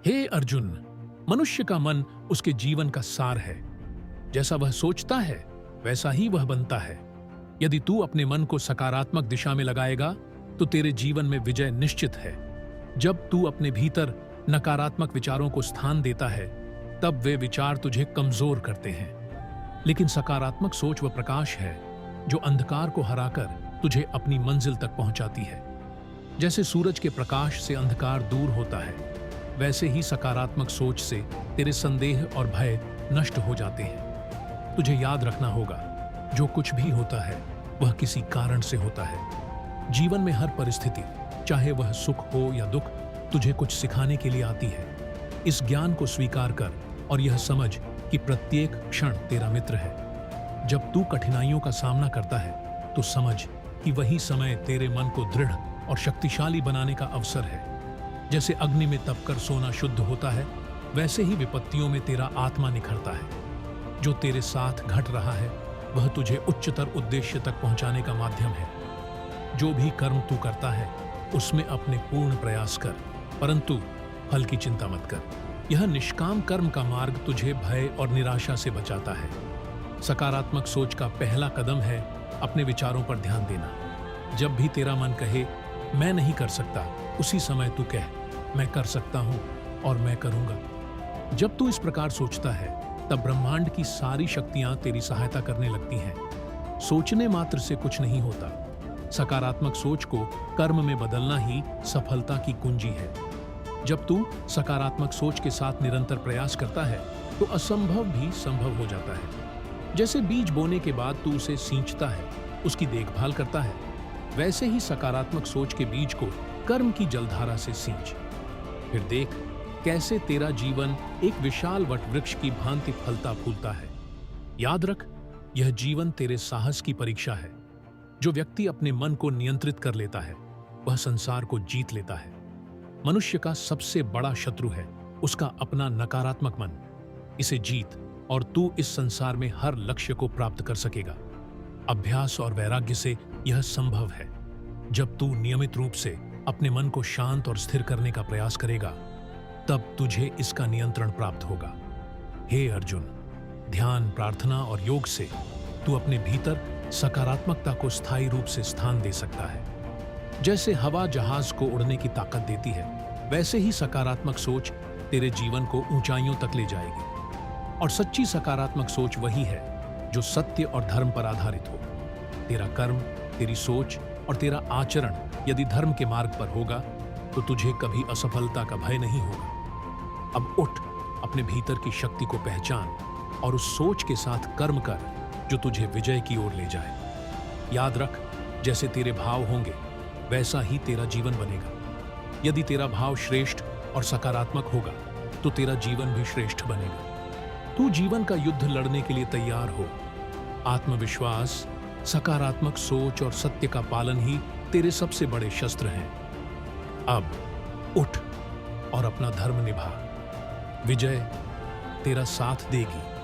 हे अर्जुन, मनुष्य का मन उसके जीवन का सार है। जैसा वह सोचता है वैसा ही वह बनता है। यदि तू अपने मन को सकारात्मक दिशा में लगाएगा तो तेरे जीवन में विजय निश्चित है। जब तू अपने भीतर नकारात्मक विचारों को स्थान देता है तब वे विचार तुझे कमजोर करते हैं, लेकिन सकारात्मक सोच वह प्रकाश है जो अंधकार को हराकर तुझे अपनी मंजिल तक पहुंचाती है। जैसे सूरज के प्रकाश से अंधकार दूर होता है, वैसे ही सकारात्मक सोच से तेरे संदेह और भय नष्ट हो जाते हैं। तुझे याद रखना होगा, जो कुछ भी होता है वह किसी कारण से होता है। जीवन में हर परिस्थिति, चाहे वह सुख हो या दुख, तुझे कुछ सिखाने के लिए आती है। इस ज्ञान को स्वीकार कर और यह समझ कि प्रत्येक क्षण तेरा मित्र है। जब तू कठिनाइयों का सामना करता है तो समझ कि वही समय तेरे मन को दृढ़ और शक्तिशाली बनाने का अवसर है। जैसे अग्नि में तपकर सोना शुद्ध होता है, वैसे ही विपत्तियों में तेरा आत्मा निखरता है। जो तेरे साथ घट रहा है वह तुझे उच्चतर उद्देश्य तक पहुंचाने का माध्यम है। जो भी कर्म तू करता है उसमें अपने पूर्ण प्रयास कर, परंतु फल की चिंता मत कर। यह निष्काम कर्म का मार्ग तुझे भय और निराशा से बचाता है। सकारात्मक सोच का पहला कदम है अपने विचारों पर ध्यान देना। जब भी तेरा मन कहे मैं नहीं कर सकता, उसी समय तू कह मैं कर सकता हूं और मैं करूंगा। जब तू इस प्रकार सोचता है तब ब्रह्मांड की सारी शक्तियां तेरी सहायता करने लगती हैं। सोचने मात्र से कुछ नहीं होता। सकारात्मक सोच को कर्म में बदलना ही सफलता की कुंजी है। जब तू सकारात्मक सोच के साथ निरंतर प्रयास करता है तो असंभव भी संभव हो जाता है। जैसे बीज बोने के बाद तू उसे सींचता है, उसकी देखभाल करता है, वैसे ही सकारात्मक सोच के बीज को कर्म की जलधारा से सींच। फिर देख कैसे तेरा जीवन एक विशाल वटवृक्ष की भांति फलता फूलता है। याद रख, यह जीवन तेरे साहस की परीक्षा है। जो व्यक्ति अपने मन को नियंत्रित कर लेता है वह संसार को जीत लेता है। मनुष्य का सबसे बड़ा शत्रु है उसका अपना नकारात्मक मन। इसे जीत और तू इस संसार में हर लक्ष्य को प्राप्त कर सकेगा। अभ्यास और वैराग्य से यह संभव है। जब तू नियमित रूप से अपने मन को शांत और स्थिर करने का प्रयास करेगा तब तुझे इसका नियंत्रण प्राप्त होगा। हे अर्जुन, ध्यान, प्रार्थना और योग से तू अपने भीतर सकारात्मकता को स्थायी रूप से स्थान दे सकता है। जैसे हवा जहाज को उड़ने की ताकत देती है, वैसे ही सकारात्मक सोच तेरे जीवन को ऊंचाइयों तक ले जाएगी। और सच्ची सकारात्मक सोच वही है जो सत्य और धर्म पर आधारित हो। तेरा कर्म, तेरी सोच और तेरा आचरण यदि धर्म के मार्ग पर होगा तो तुझे कभी असफलता का भय नहीं होगा। अब उठ, अपने भीतर की शक्ति को पहचान और उस सोच के साथ कर्म कर जो तुझे विजय की ओर ले जाए। याद रख, जैसे तेरे भाव होंगे वैसा ही तेरा जीवन बनेगा। यदि तेरा भाव श्रेष्ठ और सकारात्मक होगा तो तेरा जीवन भी श्रेष्ठ बनेगा। तू जीवन का युद्ध लड़ने के लिए तैयार हो। आत्मविश्वास, सकारात्मक सोच और सत्य का पालन ही तेरे सबसे बड़े शस्त्र हैं। अब उठ और अपना धर्म निभा। विजय तेरा साथ देगी।